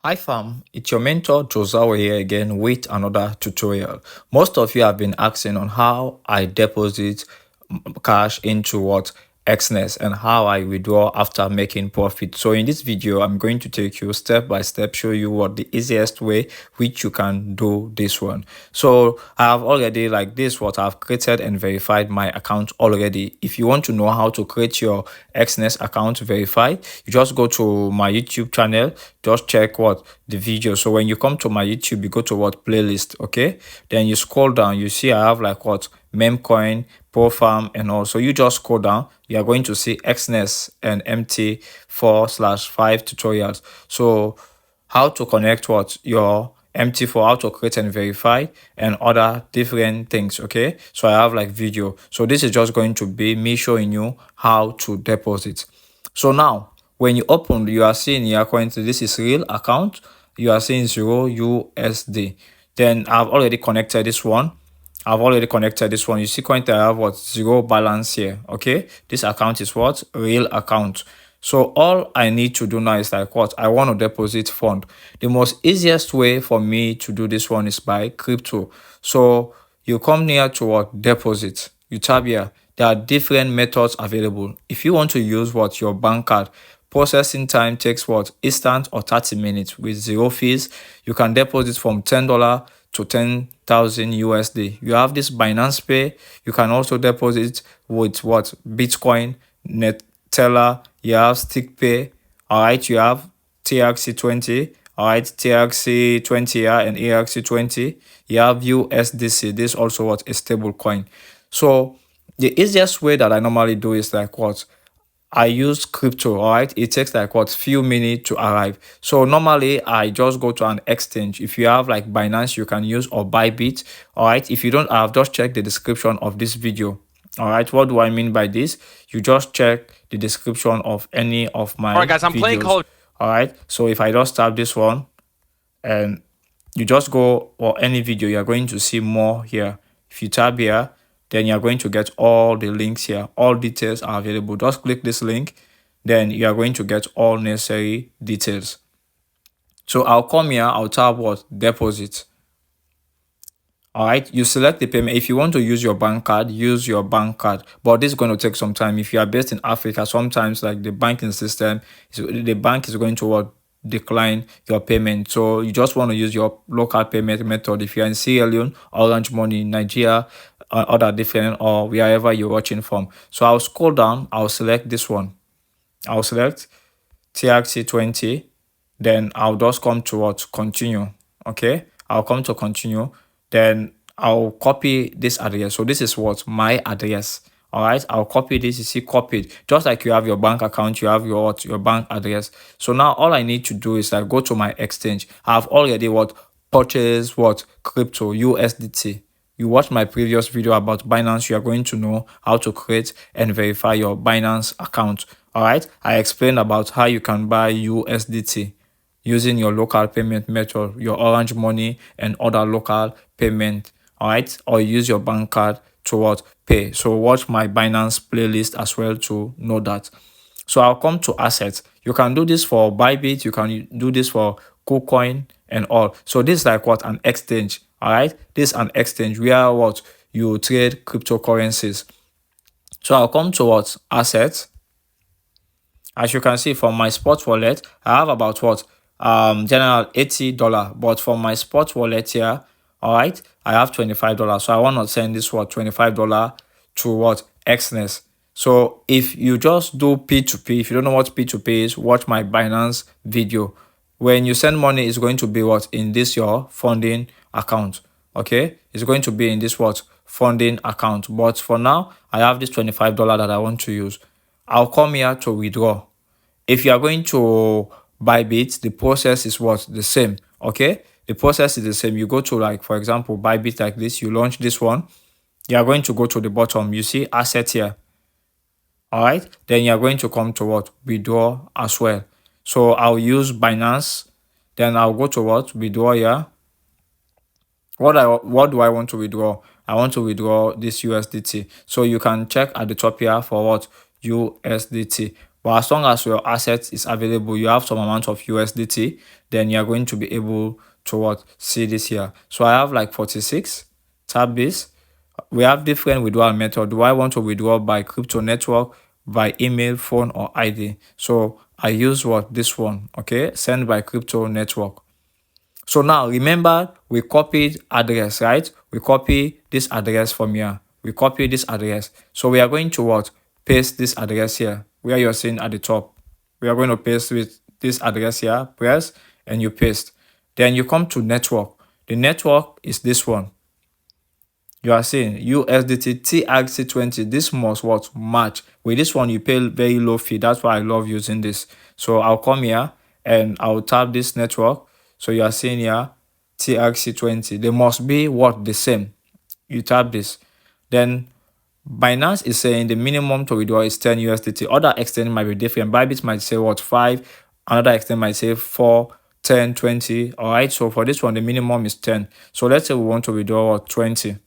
Hi fam, it's your mentor Josawa here again with another tutorial. Most of you have been asking on how I deposit cash into Exness and how I withdraw after making profit. So in this video, I'm going to take you step by step, show you what the easiest way which you can do this one. So I have already I've created and verified my account already. If you want to know how to create your Exness account verified, you just go to my YouTube channel, just check the video. So when you come to my YouTube, you go to playlist, okay, then you scroll down, you see I have memcoin, farm, and also you just scroll down, you are going to see Exness and MT4/5 tutorials. So how to connect your MT4, how to create and verify, and other different things. Okay, so I have video. So this is just going to be me showing you how to deposit. So now when you open, you are seeing here currently this is real account, you are seeing 0 USD. Then I've already connected this one. You see currently I have zero balance here. Okay, this account is real account. So all I need to do now is I want to deposit fund. The most easiest way for me to do this one is by crypto. So you come near to deposit, you tab here. There are different methods available. If you want to use your bank card, processing time takes instant or 30 minutes with zero fees. You can deposit from $10 to 10,000 USD. You have this Binance Pay. You can also deposit with Bitcoin, Netella. You have Stick Pay. All right, you have TRC20. All right, TRC20 and ARC20. You have USDC. This also a stable coin. So the easiest way that I normally do is I use crypto. All right, it takes few minutes to arrive. So normally I just go to an exchange. If you have Binance, you can use, or Bybit. All right, if you don't have, just check the description of this video. All right, what do I mean by this? You just check the description of any of my All right, guys, I'm playing videos. All right, so if I just tap this one and you just go, or any video, you're going to see more here. If you tab here, then you're going to get all the links here. All details are available. Just click this link, then you are going to get all necessary details. So I'll come here, I'll tab deposit. All right, you select the payment. If you want to use your bank card, use your bank card, but this is going to take some time. If you are based in Africa, sometimes the banking system, the bank is going to decline your payment. So you just want to use your local payment method. If you're in Sierra Leone, Orange Money, Nigeria, other different, or wherever you're watching from. So I'll scroll down, I'll select this one. I'll select TRC20, then I'll just come to continue. Okay, I'll come to continue, then I'll copy this address. So this is my address. All right, I'll copy this. You see, copied, just like you have your bank account, you have your bank address. So now all I need to do is go to my exchange. I've already purchased crypto USDT. You watch my previous video about Binance, you are going to know how to create and verify your Binance account. All right, I explained about how you can buy USDT using your local payment method, your Orange Money and other local payment. All right, or use your bank card to pay. So watch my Binance playlist as well to know that. So I'll come to assets. You can do this for Bybit, you can do this for KuCoin and all. So this is an exchange. All right, this is an exchange where you trade cryptocurrencies. So I'll come to assets. As you can see from my spot wallet, I have about general $80, but from my spot wallet here, all right, I have $25. So I want to send this $25 to Exness. So if you just do P2P, if you don't know what P2P is, watch my Binance video. When you send money, it's going to be in this your funding account. Okay, it's going to be in this funding account. But for now, I have this $25 that I want to use. I'll come here to withdraw. If you are going to Bybit, the process is the same. Okay, the process is the same. You go to for example, Bybit like this. You launch this one. You are going to go to the bottom. You see asset here. All right, then you are going to come to withdraw as well. So I'll use Binance. Then I'll go to withdraw here. What do I want to withdraw? I want to withdraw this USDT. So you can check at the top here for USDT. But as long as your asset is available, you have some amount of USDT, then you're going to be able to what, see this here. So I have like 46. Tap this. We have different withdrawal method. Do I want to withdraw by crypto network, by email, phone, or ID? So I use what, this one, okay, send by crypto network. So now remember, we copied address, right? We copy this address from here. We copy this address. So we are going to what? Paste this address here where you're seeing at the top. We are going to paste with this address here, press, and you paste. Then you come to network. The network is this one. You are seeing USDT TRC20. This must what? Match. With this one, you pay very low fee. That's why I love using this. So I'll come here and I'll tap this network. So you are seeing here TRC20. They must be what? The same. You tap this. Then Binance is saying the minimum to withdraw is 10 USDT. Other exchange might be different. Bybit might say what, 5. Another exchange might say 4, 10, 20. All right. So for this one, the minimum is 10. So let's say we want to withdraw what, 20.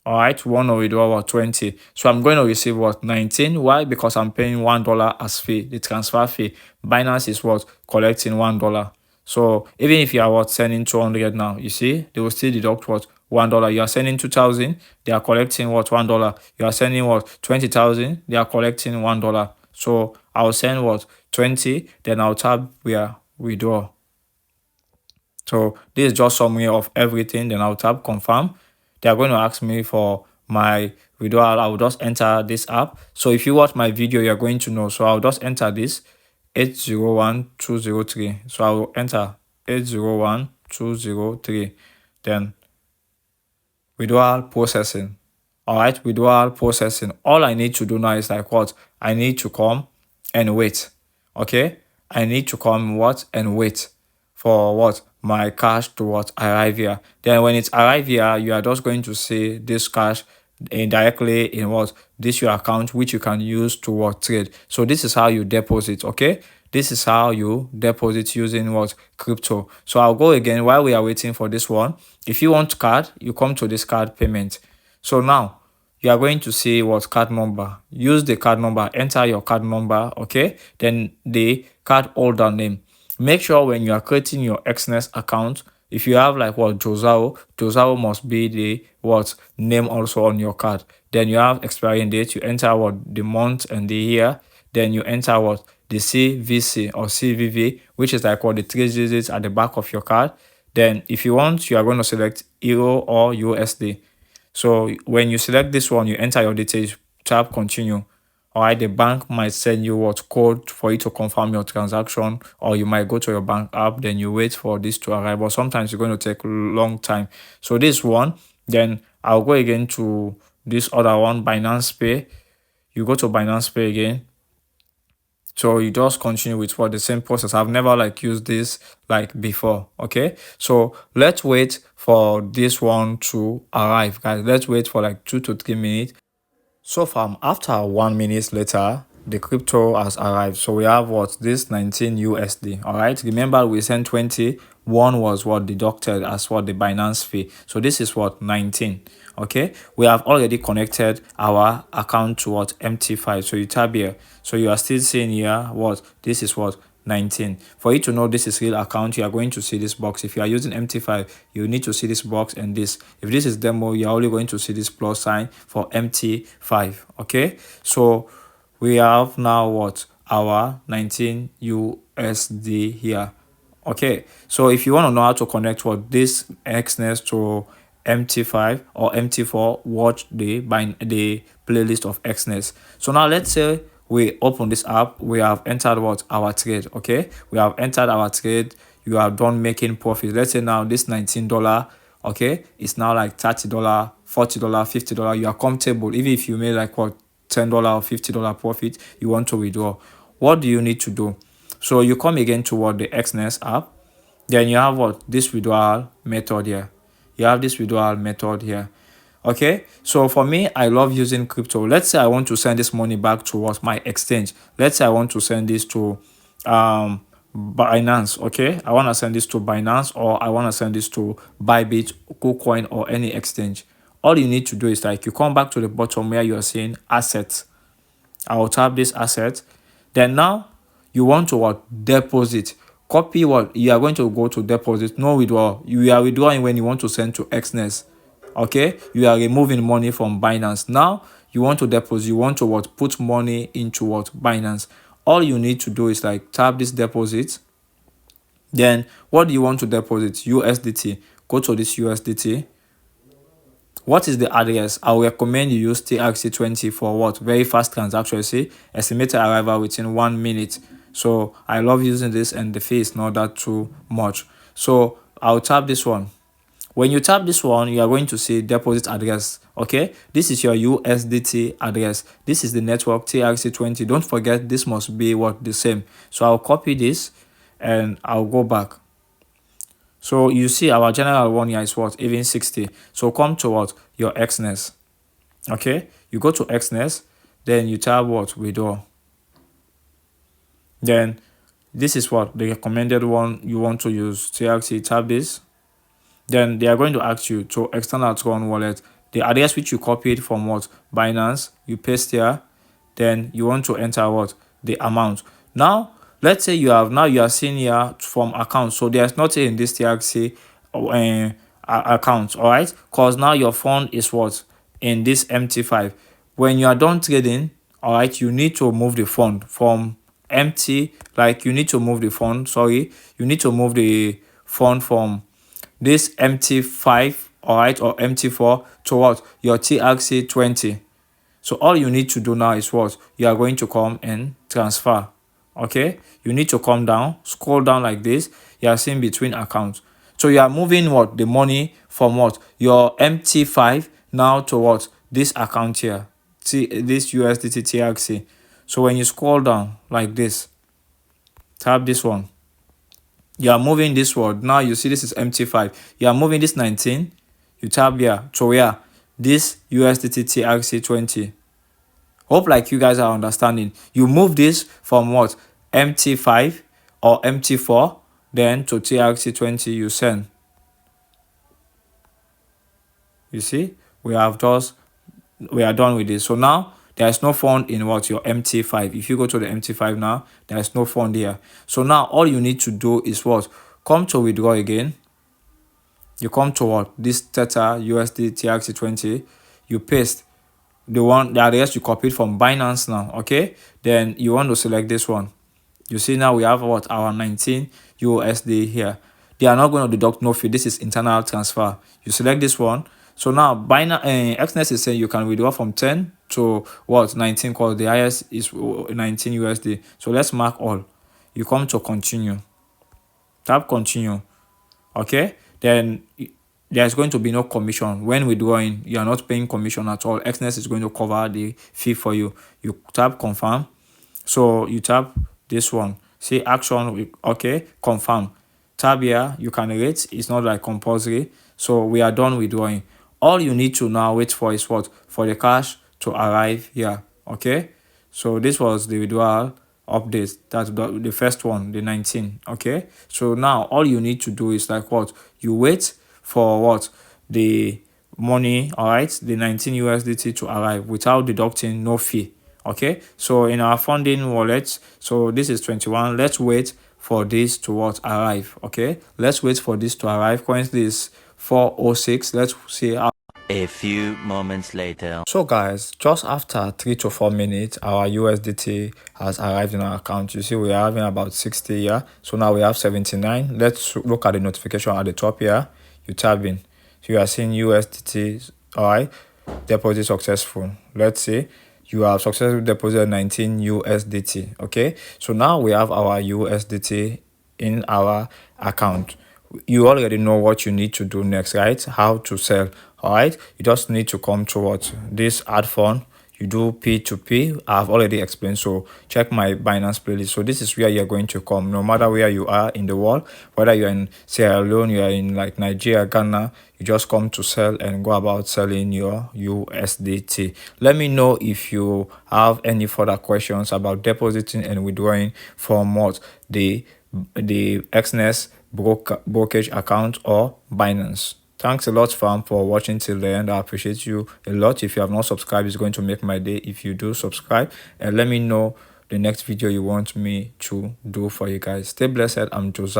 All right, we want to withdraw what, 20. So I'm going to receive what, 19. Why? Because I'm paying $1 as fee, the transfer fee. Binance is what, collecting $1. So even if you are what, sending 200 now, you see, they will still deduct what, $1. You are sending 2,000, they are collecting what, $1. You are sending what, 20,000, they are collecting $1. So I'll send what, 20, then I'll tap where, withdraw. So this is just summary of everything. Then I'll tap confirm. They are going to ask me for my withdrawal. I will just enter this app. So if you watch my video, you're going to know. So I'll just enter this 801203. So I will enter 801203. Then withdrawal processing. All right, withdrawal processing. All I need to do now is like what? I need to come and wait. Okay, I need to come what and wait for what, my cash to what, arrive here. Then when it's arrive here, you are just going to see this cash indirectly in what, this your account, which you can use to what, trade. So this is how you deposit. Okay, this is how you deposit using what, crypto. So I'll go again while we are waiting for this one. If you want card, you come to this card payment. So now you are going to see what, card number. Use the card number, enter your card number. Okay, then the card holder name. Make sure when you are creating your Exness account, if you have like what, Josao must be the what, name also on your card. Then you have expiring date, you enter what, the month and the year. Then you enter what, the CVC or CVV, which is like what, the 3 digits at the back of your card. Then if you want, you are going to select Euro or USD. So when you select this one, you enter your details, tap continue. All right, the bank might send you what, code for you to confirm your transaction, or you might go to your bank app, then you wait for this to arrive, or sometimes it's going to take a long time. So this one, then I'll go again to this other one, Binance Pay. You go to Binance Pay again. So you just continue with what, the same process. I've never like used this like before. Okay, so let's wait for this one to arrive, guys. Let's wait for like 2 to 3 minutes. So far, after 1 minute later, the crypto has arrived. So we have what, this 19 USD. All right, remember we sent 20. One was what, deducted as what, the Binance fee. So this is what, 19. Okay, we have already connected our account to what, MT5. So you tab here. So you are still seeing here what, this is what, 19. For you to know this is real account, you are going to see this box. If you are using MT5, you need to see this box and this. If this is demo, you are only going to see this plus sign for MT5. Okay, so we have now what, our 19 USD here. Okay, so if you want to know how to connect what, this Exness to MT5 or MT4, watch the playlist of Exness. So now let's say we open this app, we have entered what, our trade. Okay, we have entered our trade, you are done making profit. Let's say now this $19, okay, it's now like $30, $40, $50. You are comfortable. Even if you made like what, $10 or $50 profit, you want to withdraw. What do you need to do? So you come again to what, the Exness app. Then you have what, this withdrawal method here. You have this withdrawal method here. Okay, so for me, I love using crypto. Let's say I want to send this money back towards my exchange. Let's say I want to send this to Binance. Okay, I want to send this to Binance, or I want to send this to Bybit, KuCoin, or any exchange. All you need to do is like, you come back to the bottom where you're seeing assets. I will tap this asset. Then now you want to what? Deposit. Copy what? You are going to go to deposit, no withdrawal. You are withdrawing when you want to send to Exness. Okay, you are removing money from Binance. Now you want to deposit, you want to what? Put money into what? Binance. All you need to do is like tap this deposit. Then what do you want to deposit? USDT. Go to this USDT. What is the address? I will recommend you use TRC20 for what? Very fast transaction. You see, estimated arrival within 1 minute. So I love using this, and the fee is not that too much. So I'll tap this one. When you tap this one, you are going to see deposit address. Okay, this is your USDT address. This is the network TRC20. Don't forget, this must be what? The same. So I'll copy this and I'll go back. So you see our general one here is what? Even 60. So come to what? Your Exness. Okay, you go to Exness, then you tap what? Withdraw. Then this is what? The recommended one you want to use. TRC, tap this. Then they are going to ask you to external Tron wallet. The address which you copied from what? Binance, you paste here. Then you want to enter what? The amount. Now let's say you are seeing here from account, so there's nothing in this TRC account, all right, because now your fund is what? In this MT5. When you are done trading, all right, you need to move the fund from empty, like you need to move the fund, sorry, you need to move the fund from this MT5, all right, or MT4 to what? Your TRC20. So all you need to do now is what? You are going to come and transfer. Okay, you need to come down, scroll down like this. You are seeing between accounts. So you are moving what? The money from what? Your MT5 now to what? This account here, this USDT TRC. So when you scroll down like this, tap this one. You are moving this one. Now you see this is MT5. You are moving this 19. You tap here to where? This USDT TRC20. Hope like you guys are understanding. You move this from what? MT5 or MT4, then to TRC20 you send. You see, we are done with this. So now there is no fund in what? Your MT5. If you go to the MT5 now, there is no fund here. So now all you need to do is what? Come to withdraw again. You come to what? This Theta USD TRC20. You paste the address you copied from Binance now. Okay, then you want to select this one. You see now we have what? Our 19 USD here. They are not going to deduct no fee. This is internal transfer. You select this one. So now Binance Exness is saying you can withdraw from 10 to what? 19, because the highest is 19 USD. So let's mark all. You come to continue. Tap continue. Okay, then there's going to be no commission. When withdrawing, you are not paying commission at all. Exness is going to cover the fee for you. You tap confirm. So you tap this one. See action, okay, confirm. Tab here, you can rate. It's not like compulsory. So we are done withdrawing. All you need to now wait for is what? For the cash to arrive here. Okay, so this was the withdrawal update. That's the first one, the 19. Okay, so now all you need to do is like what? You wait for what? The money, all right, the 19 USDT to arrive without deducting no fee. Okay, so in our funding wallet, so this is 21. Let's wait for this to what? Arrive. Okay, let's wait for this to arrive. Currently is 406. Let's see how. A few moments later. So guys, just after 3 to 4 minutes, our USDT has arrived in our account. You see we are having about 60 here. So now we have 79. Let's look at the notification at the top here. You tap in. So you are seeing USDT, all right, deposit successful. Let's see. You have successfully deposited 19 USDT. Okay, so now we have our USDT in our account. You already know what you need to do next, right? How to sell. All right, you just need to come to what? This add fund. You do P2P. I've already explained, so check my Binance playlist. So this is where you're going to come, no matter where you are in the world, whether you're in Sierra Leone, you're in like Nigeria, Ghana, you just come to sell and go about selling your USDT. Let me know if you have any further questions about depositing and withdrawing from what? The Exness brokerage account or Binance. Thanks a lot, fam, for watching till the end. I appreciate you a lot. If you have not subscribed, it's going to make my day if you do subscribe. And let me know the next video you want me to do for you guys. Stay blessed. I'm Josiah.